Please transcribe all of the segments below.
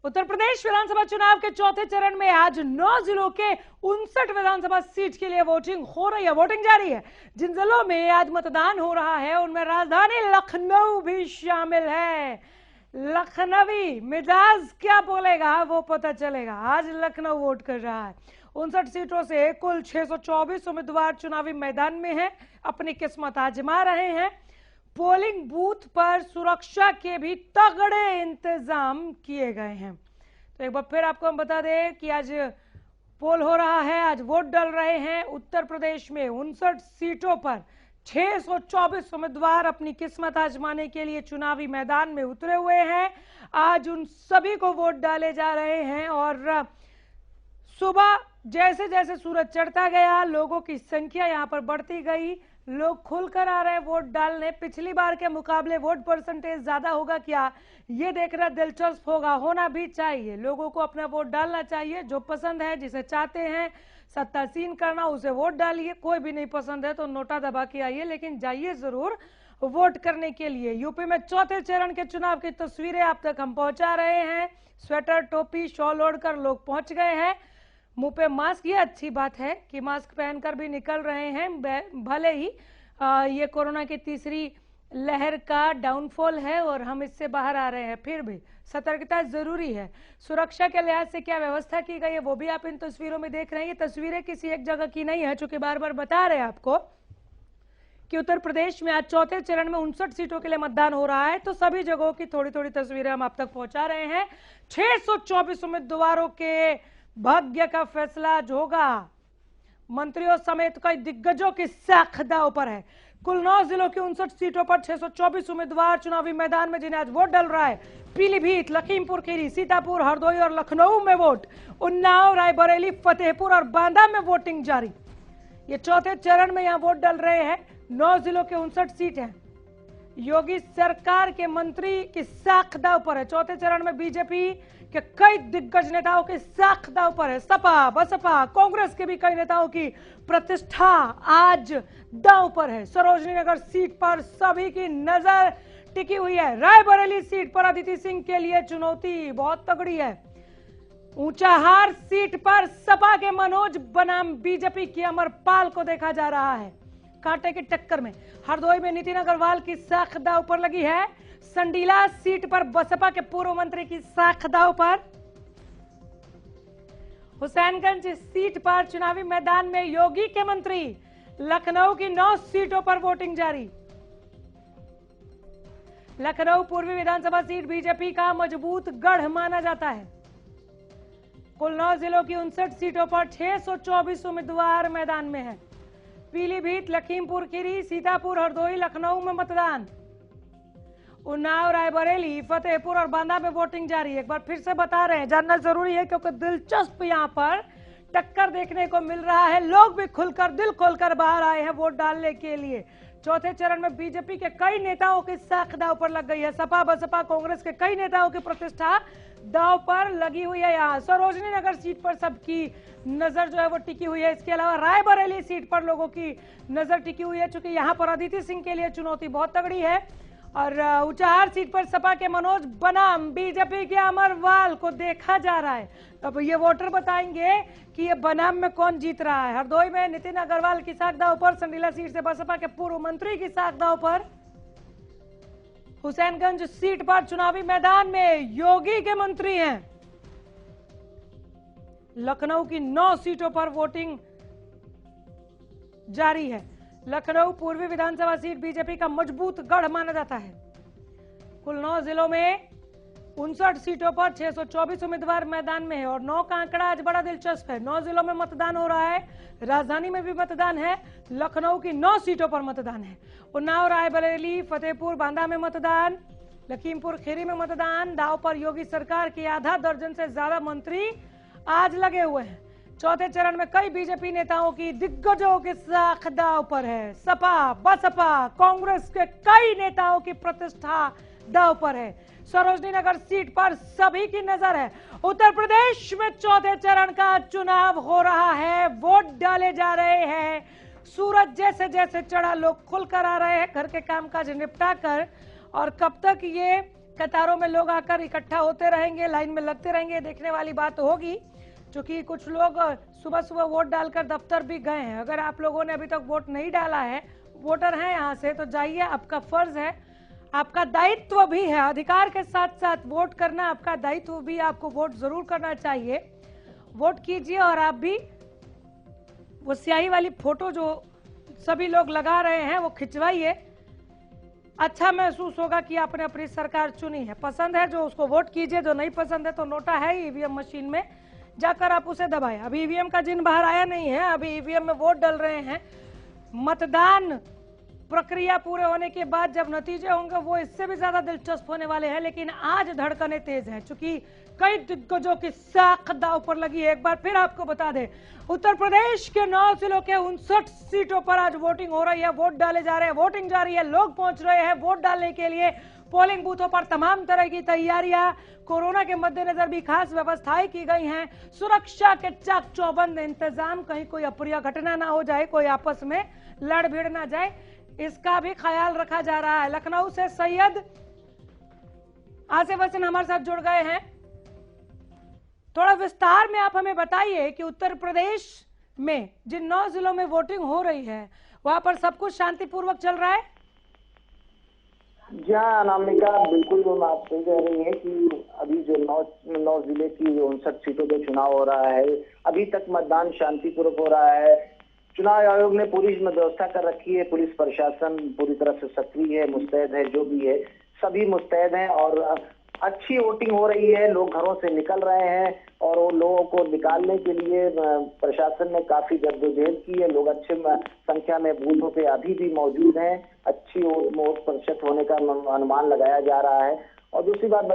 उत्तर प्रदेश विधानसभा चुनाव के चौथे चरण में आज 9 जिलों के 59 विधानसभा सीट के लिए वोटिंग हो रही है, वोटिंग जारी है। जिन जिलों में आज मतदान हो रहा है उनमें राजधानी लखनऊ भी शामिल है। लखनवी मिजाज क्या बोलेगा वो पता चलेगा। आज लखनऊ वोट कर रहा है। 59 सीटों से कुल 624 उम्मीदवार चुनावी मैदान में हैं, अपनी किस्मत आजमा रहे हैं। पोलिंग बूथ पर सुरक्षा के भी तगड़े इंतजाम किए गए हैं। तो एक बार फिर आपको हम बता दें कि आज पोल हो रहा है, आज वोट डाल रहे हैं। उत्तर प्रदेश में 59 सीटों पर 624 उम्मीदवार अपनी किस्मत आजमाने के लिए चुनावी मैदान में उतरे हुए हैं। आज उन सभी को वोट डाले जा रहे हैं और सुबह जैसे जैसे सूरज चढ़ता गया लोगों की संख्या यहां पर बढ़ती गई। लोग खुलकर आ रहे हैं वोट डालने। पिछली बार के मुकाबले वोट परसेंटेज ज्यादा होगा क्या, ये देखना दिलचस्प होगा। होना भी चाहिए, लोगों को अपना वोट डालना चाहिए। जो पसंद है, जिसे चाहते हैं सत्तासीन करना, उसे वोट डालिए। कोई भी नहीं पसंद है तो नोटा दबा के आइए, लेकिन जाइए जरूर वोट करने के लिए। यूपी में चौथे चरण के चुनाव की तस्वीरें आप तक हम पहुंचा रहे हैं। स्वेटर, टोपी, शॉल ओढ़कर लोग पहुंच गए हैं। मुंह पे मास्क, ये अच्छी बात है कि मास्क पहनकर भी निकल रहे हैं। भले ही ये कोरोना की तीसरी लहर का डाउनफॉल है और हम इससे बाहर आ रहे हैं, फिर भी सतर्कता जरूरी है। सुरक्षा के लिहाज से क्या व्यवस्था की गई है वो भी आप इन तस्वीरों में देख रहे हैं। ये तस्वीरें किसी एक जगह की नहीं है, चूंकि बार बार बता रहे हैं आपको कि उत्तर प्रदेश में आज चौथे चरण में 59 सीटों के लिए मतदान हो रहा है, तो सभी जगहों की थोड़ी थोड़ी तस्वीरें हम आप तक पहुंचा रहे हैं। 624 उम्मीदवारों के भाग्य का फैसला आज होगा। मंत्रियों समेत कई दिग्गजों की साख दांव पर है। कुल 9 जिलों की 59 सीटों पर 624 उम्मीदवार चुनावी मैदान में, जिन्हें आज वोट डल रहा है। पीलीभीत, लखीमपुर खीरी, सीतापुर, हरदोई और लखनऊ में वोट। उन्नाव, रायबरेली, फतेहपुर और बांदा में वोटिंग जारी। ये चौथे चरण में यहां वोट डल रहे हैं। 9 जिलों के 59 सीट हैं। योगी सरकार के मंत्री की साख दांव पर है। चौथे चरण में बीजेपी के कई दिग्गज नेताओं की साख दांव पर है। सपा, बसपा, कांग्रेस के भी कई नेताओं की प्रतिष्ठा आज दांव पर है। सरोजनी नगर सीट पर सभी की नजर टिकी हुई है। रायबरेली सीट पर अदिति सिंह के लिए चुनौती बहुत तगड़ी है। ऊंचाहार सीट पर सपा के मनोज बनाम बीजेपी की अमरपाल को देखा जा रहा है कांटे की टक्कर में। हरदोई में नितिन अग्रवाल की साख दांव पर लगी है। संडीला सीट पर बसपा के पूर्व मंत्री की साख दांव पर। हुसैनगंज सीट पर चुनावी मैदान में योगी के मंत्री। लखनऊ की 9 सीटों पर वोटिंग जारी। लखनऊ पूर्वी विधानसभा सीट बीजेपी का मजबूत गढ़ माना जाता है। कुल 9 जिलों की 59 सीटों पर 624 उम्मीदवार मैदान में हैं। पीलीभीत, लखीमपुर खीरी, सीतापुर, हरदोई, लखनऊ में मतदान। उन्नाव, रायबरेली, फतेहपुर और बांदा में वोटिंग जारी है। एक बार फिर से बता रहे हैं, जानना जरूरी है क्योंकि दिलचस्प यहाँ पर टक्कर देखने को मिल रहा है। लोग भी खुलकर, दिल खोलकर बाहर आए हैं वोट डालने के लिए। चौथे चरण में बीजेपी के कई नेताओं की साख दांव पर लग गई है। सपा, बसपा, कांग्रेस के कई नेताओं की प्रतिष्ठा दांव पर लगी हुई है। यहाँ सरोजनी नगर सीट पर सबकी नजर जो है वो टिकी हुई है। इसके अलावा रायबरेली सीट पर लोगों की नजर टिकी हुई है, चूंकि यहाँ पर अदिति सिंह के लिए चुनौती बहुत तगड़ी है। और ऊंचाहार सीट पर सपा के मनोज बनाम बीजेपी के अमरवाल को देखा जा रहा है। अब ये वोटर बताएंगे कि ये बनाम में कौन जीत रहा है। हरदोई में नितिन अग्रवाल की साख दांव पर। संडीला सीट से बसपा के पूर्व मंत्री की साख दांव पर। हुसैनगंज सीट पर चुनावी मैदान में योगी के मंत्री हैं। लखनऊ की 9 सीटों पर वोटिंग जारी है। लखनऊ पूर्वी विधानसभा सीट बीजेपी का मजबूत गढ़ माना जाता है। कुल 9 जिलों में 59 सीटों पर 624 उम्मीदवार मैदान में है और 9 का आंकड़ा आज बड़ा दिलचस्प है। 9 जिलों में मतदान हो रहा है। राजधानी में भी मतदान है। लखनऊ की 9 सीटों पर मतदान है। उन्नाव, रायबरेली, फतेहपुर, बांदा में मतदान। लखीमपुर खीरी में मतदान। दांव पर योगी सरकार की आधा दर्जन से ज्यादा मंत्री आज लगे हुए हैं। चौथे चरण में कई बीजेपी नेताओं की, दिग्गजों के साख दांव पर है। सपा, बसपा, कांग्रेस के कई नेताओं की प्रतिष्ठा दांव पर है। सरोजनी नगर सीट पर सभी की नजर है। उत्तर प्रदेश में चौथे चरण का चुनाव हो रहा है। वोट डाले जा रहे हैं। सूरज जैसे जैसे चढ़ा लोग खुलकर आ रहे हैं घर के कामकाज निपटा कर। और कब तक ये कतारों में लोग आकर इकट्ठा होते रहेंगे, लाइन में लगते रहेंगे, देखने वाली बात होगी। क्योंकि कुछ लोग सुबह सुबह वोट डालकर दफ्तर भी गए हैं। अगर आप लोगों ने अभी तक वोट नहीं डाला है, वोटर हैं यहाँ से, तो जाइए, आपका फर्ज है, आपका दायित्व भी है। अधिकार के साथ साथ वोट करना आपका दायित्व भी, आपको वोट जरूर करना चाहिए। वोट कीजिए और आप भी वो स्याही वाली फोटो जो सभी लोग लगा रहे हैं वो खिंचवाइए। अच्छा महसूस होगा कि आपने अपनी सरकार चुनी है। पसंद है जो उसको वोट कीजिए, जो नहीं पसंद है तो नोटा है ईवीएम मशीन में, जाकर आप उसे दबाएं। अभी ईवीएम का जिन बाहर आया नहीं है, अभी ईवीएम में वोट डल रहे हैं। मतदान प्रक्रिया पूरे होने के बाद जब नतीजे होंगे वो इससे भी ज्यादा दिलचस्प होने वाले हैं। लेकिन आज धड़कनें तेज हैं क्योंकि कई दिग्गजों की साख दांव पर लगी है। एक बार फिर आपको बता दें, उत्तर प्रदेश के 9 जिलों के 59 सीटों पर आज वोटिंग हो रही है, वोट डाले जा रहे हैं, वोटिंग जारी है, लोग पहुंच रहे हैं वोट डालने के लिए। पोलिंग बूथों पर तमाम तरह की तैयारियां, कोरोना के मद्देनजर भी खास व्यवस्थाएं की गई हैं। सुरक्षा के चाक चौबंद इंतजाम, कहीं कोई अप्रिय घटना ना हो जाए, कोई आपस में लड़ भिड़ ना जाए, इसका भी ख्याल रखा जा रहा है। लखनऊ से सैयद आसिफ हसन हमारे साथ जुड़ गए हैं। थोड़ा विस्तार में आप हमें बताइए कि उत्तर प्रदेश में जिन 9 जिलों में वोटिंग हो रही है वहां पर सब कुछ शांतिपूर्वक चल रहा है। जी हाँ अनामिका, बिल्कुल वो आप सही कह रही है कि अभी जो 9 जिले की 59 सीटों पे चुनाव हो रहा है, अभी तक मतदान शांतिपूर्वक हो रहा है। चुनाव आयोग ने पूरी व्यवस्था कर रखी है, पुलिस प्रशासन पूरी तरह से सक्रिय है, मुस्तैद है, जो भी है सभी मुस्तैद हैं और अच्छी वोटिंग हो रही है। लोग घरों से निकल रहे हैं और वो लोगों को निकालने के लिए प्रशासन ने काफी जद्दोजहद की है। लोग अच्छे संख्या में बूथों पे अभी भी मौजूद हैं, अच्छी वोट प्रतिशत होने का अनुमान लगाया जा रहा है। और दूसरी बात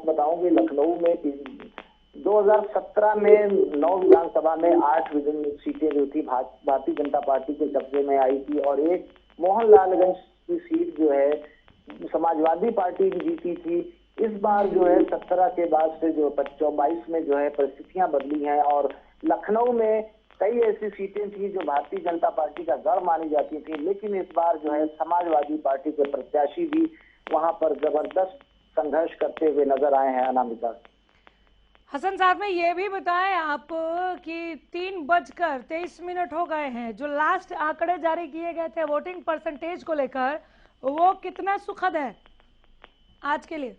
बताऊंगी, लखनऊ में 2017 में 9 विधानसभा में 8 सीटें जो थी भारतीय जनता पार्टी के कब्जे में आई थी और एक मोहनलालगंज की सीट जो है समाजवादी पार्टी की जीती थी। इस बार जो है 17 के बाद से जो 22 में जो है परिस्थितियां बदली हैं और लखनऊ में कई ऐसी सीटें थी जो भारतीय जनता पार्टी का गढ़ मानी जाती थी, लेकिन इस बार जो है समाजवादी पार्टी के प्रत्याशी भी वहां पर जबरदस्त संघर्ष करते हुए नजर आए हैं। अनामिका हसन साहब में ये भी बताएं आप कि 3:23 हो गए हैं, जो लास्ट आंकड़े जारी किए गए थे वोटिंग परसेंटेज को लेकर, वो कितना सुखद है आज के लिए?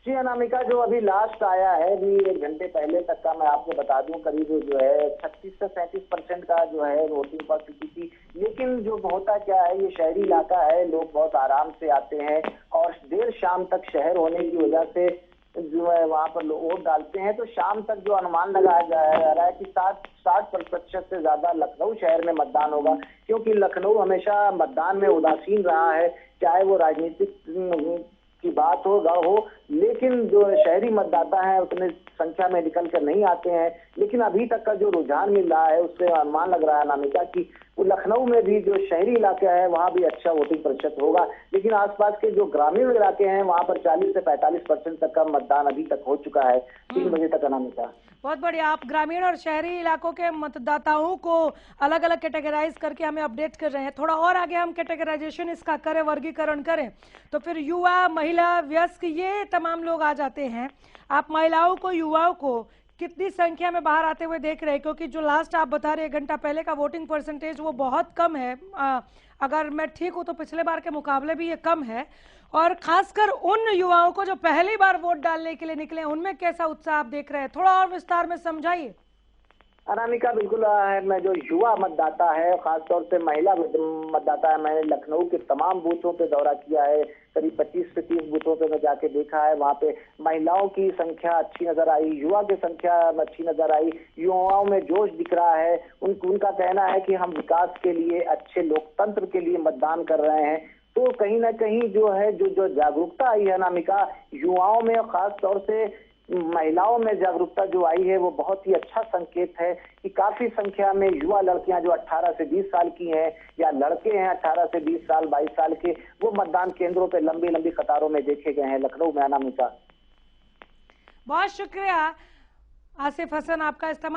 जी अनामिका, जो अभी लास्ट आया है, अभी 1 घंटे पहले तक का मैं आपको बता दूं, करीब जो है 36 से 37% का जो है वोटिंग परसेंटेज थी। लेकिन जो होता क्या है, ये शहरी इलाका है, लोग बहुत आराम से आते हैं और देर शाम तक शहर होने की वजह से जो है वहां पर लोग वोट डालते हैं। तो शाम तक जो अनुमान लगाया जा रहा है कि 60% से ज्यादा लखनऊ शहर में मतदान होगा, क्योंकि लखनऊ हमेशा मतदान में उदासीन रहा है, चाहे वो राजनीतिक की बात हो गढ़ हो, लेकिन जो शहरी मतदाता हैं उतने संख्या में निकल कर नहीं आते हैं। लेकिन अभी तक का जो रुझान मिल रहा है उससे अनुमान लग रहा है अनामिका कि वो लखनऊ में भी जो शहरी इलाके है वहां भी अच्छा वोटिंग प्रतिशत होगा, लेकिन आसपास के जो ग्रामीण इलाके हैं वहां पर 40 से 45% तक का मतदान अभी तक हो चुका है 3 बजे तक। अनामिका बहुत बढ़िया, आप ग्रामीण और शहरी इलाकों के मतदाताओं को अलग अलग कैटेगराइज करके हमें अपडेट कर रहे हैं। थोड़ा और आगे हम कैटेगराइजेशन इसका करें, वर्गीकरण करें, तो फिर युवा, महिला, वयस्क, ये तमाम लोग आ जाते हैं। आप महिलाओं को, युवाओं को कितनी संख्या में बाहर आते हुए देख रहे हैं? क्योंकि जो लास्ट आप बता रहे 1 घंटा पहले का वोटिंग परसेंटेज वो बहुत कम है, अगर मैं ठीक हूं तो पिछले बार के मुकाबले भी ये कम है। और खासकर उन युवाओं को जो पहली बार वोट डालने के लिए निकले, उनमें कैसा उत्साह आप देख रहे हैं? थोड़ा और विस्तार में समझाइए। अनामिका बिल्कुल है, मैं जो युवा मतदाता है, खासतौर से महिला मतदाता है, मैंने लखनऊ के तमाम बूथों पे दौरा किया है, करीब 25 से 30 बूथों पे मैं जाके देखा है। वहाँ पे महिलाओं की संख्या अच्छी नजर आई, युवा की संख्या अच्छी नजर आई, युवाओं में जोश दिख रहा है। उनका कहना है कि हम विकास के लिए, अच्छे लोकतंत्र के लिए मतदान कर रहे हैं। तो कहीं ना कहीं जो है जो जागरूकता आई है अनामिका युवाओं में, खास तौर से महिलाओं में जागरूकता जो आई है, वो बहुत ही अच्छा संकेत है कि काफी संख्या में युवा लड़कियां जो 18 से 20 साल की हैं या लड़के हैं 18 से 20 साल 22 साल के, वो मतदान केंद्रों पे लंबी लंबी कतारों में देखे गए हैं लखनऊ में। अनामिका बहुत शुक्रिया आसिफ हसन, आपका इस्तेमाल